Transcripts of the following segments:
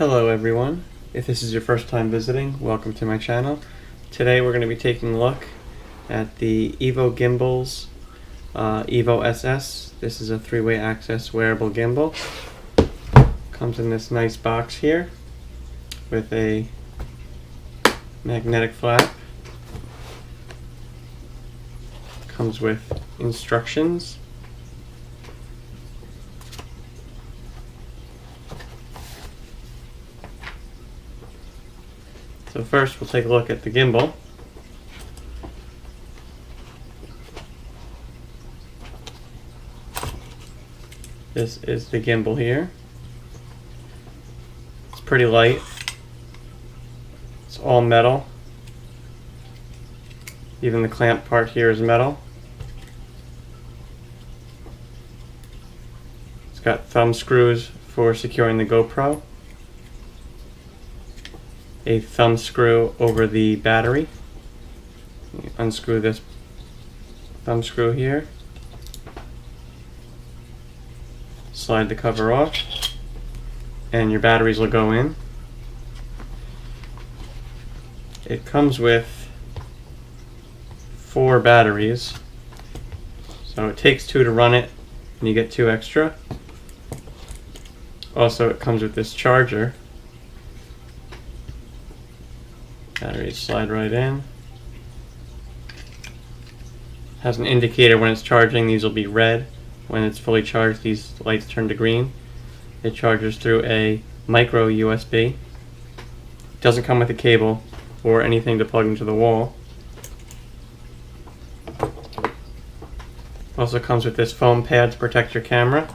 Hello everyone. If this is your first time visiting, welcome to my channel. Today we're going to be taking a look at the Evo Gimble's Evo SS. This is a 3-way access wearable gimbal. Comes in this nice box here with a magnetic flap. Comes with instructions. So first we'll take a look at the gimbal. This is the gimbal here. It's pretty light. It's all metal. Even the clamp part here is metal. It's got thumb screws for securing the GoPro. A thumb screw over the battery. You unscrew this thumb screw here. Slide the cover off, and your batteries will go in. It comes with 4 batteries, so it takes 2 to run it, and you get 2 extra. Also, it comes with this charger. Batteries slide right in. Has an indicator when it's charging. These will be red. When it's fully charged, these lights turn to green. It charges through a micro USB. Doesn't come with a cable or anything to plug into the wall. Also comes with this foam pad to protect your camera.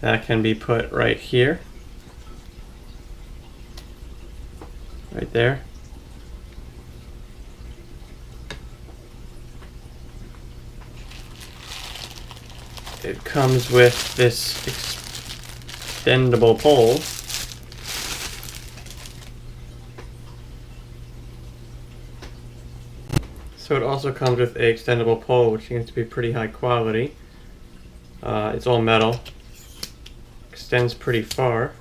That can be put right here. Right there. It comes with this extendable pole. So it also comes with an extendable pole, which seems to be pretty high quality. It's all metal. Extends pretty far.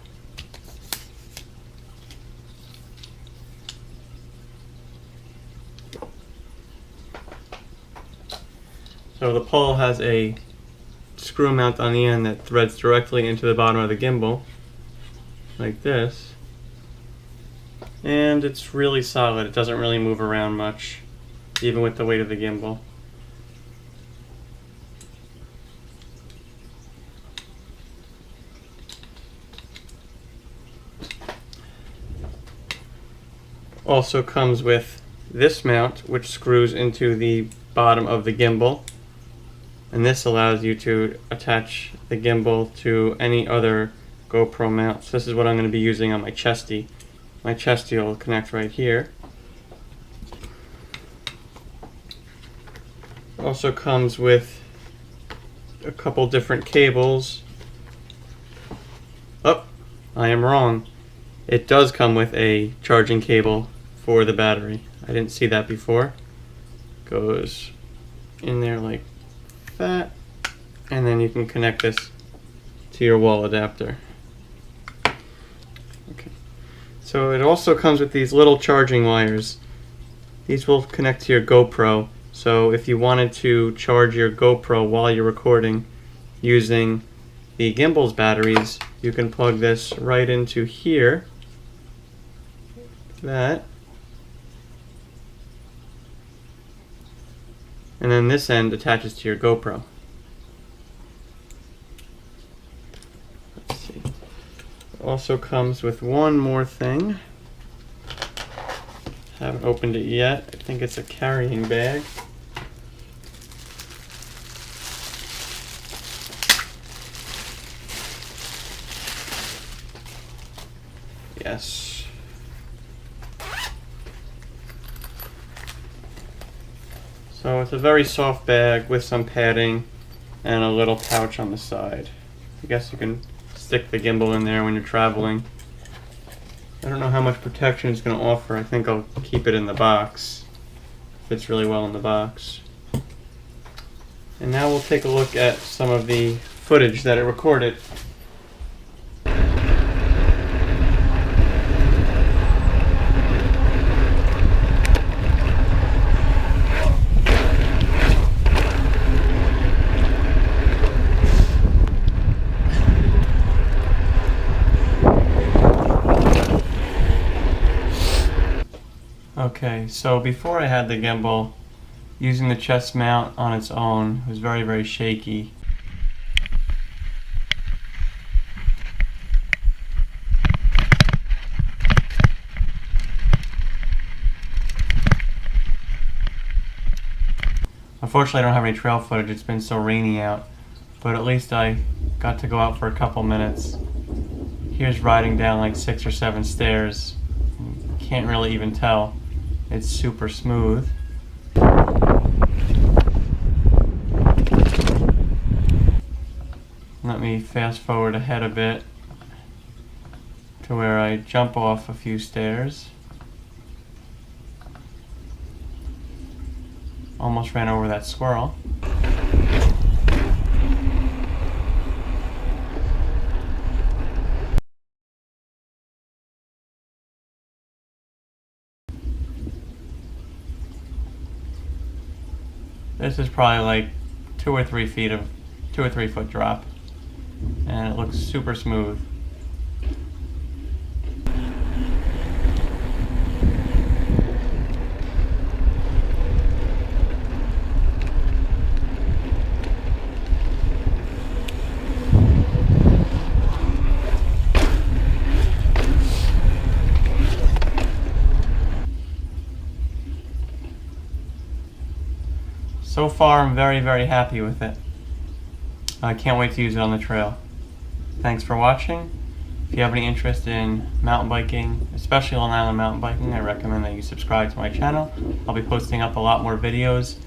So the pole has a screw mount on the end that threads directly into the bottom of the gimbal, like this. And it's really solid. It doesn't really move around much, even with the weight of the gimbal. Also comes with this mount, which screws into the bottom of the gimbal. And this allows you to attach the gimbal to any other GoPro mounts. This is what I'm going to be using on my chesty. My chesty will connect right here. Also comes with a couple different cables. Oh, I am wrong. It does come with a charging cable for the battery. I didn't see that before. Goes in there like that, and then you can connect this to your wall adapter. Okay. So it also comes with these little charging wires. These will connect to your GoPro, so if you wanted to charge your GoPro while you're recording using the gimbal's batteries, you can plug this right into here, that, and then this end attaches to your GoPro. Let's see. It also comes with one more thing. Haven't opened it yet. I think it's a carrying bag. Yes. So it's a very soft bag with some padding and a little pouch on the side. I guess you can stick the gimbal in there when you're traveling. I don't know how much protection it's going to offer. I think I'll keep it in the box. Fits really well in the box. And now we'll take a look at some of the footage that it recorded. Okay, so before I had the gimbal, using the chest mount on its own was very, very shaky. Unfortunately, I don't have any trail footage. It's been so rainy out, but at least I got to go out for a couple minutes. Here's riding down like 6 or 7 stairs. Can't really even tell. It's super smooth. Let me fast forward ahead a bit to where I jump off a few stairs. Almost ran over that squirrel. This is probably like 2 or 3 foot drop, and it looks super smooth. So far, I'm very, very happy with it. I can't wait to use it on the trail. Thanks for watching. If you have any interest in mountain biking, especially Long Island mountain biking, I recommend that you subscribe to my channel. I'll be posting up a lot more videos.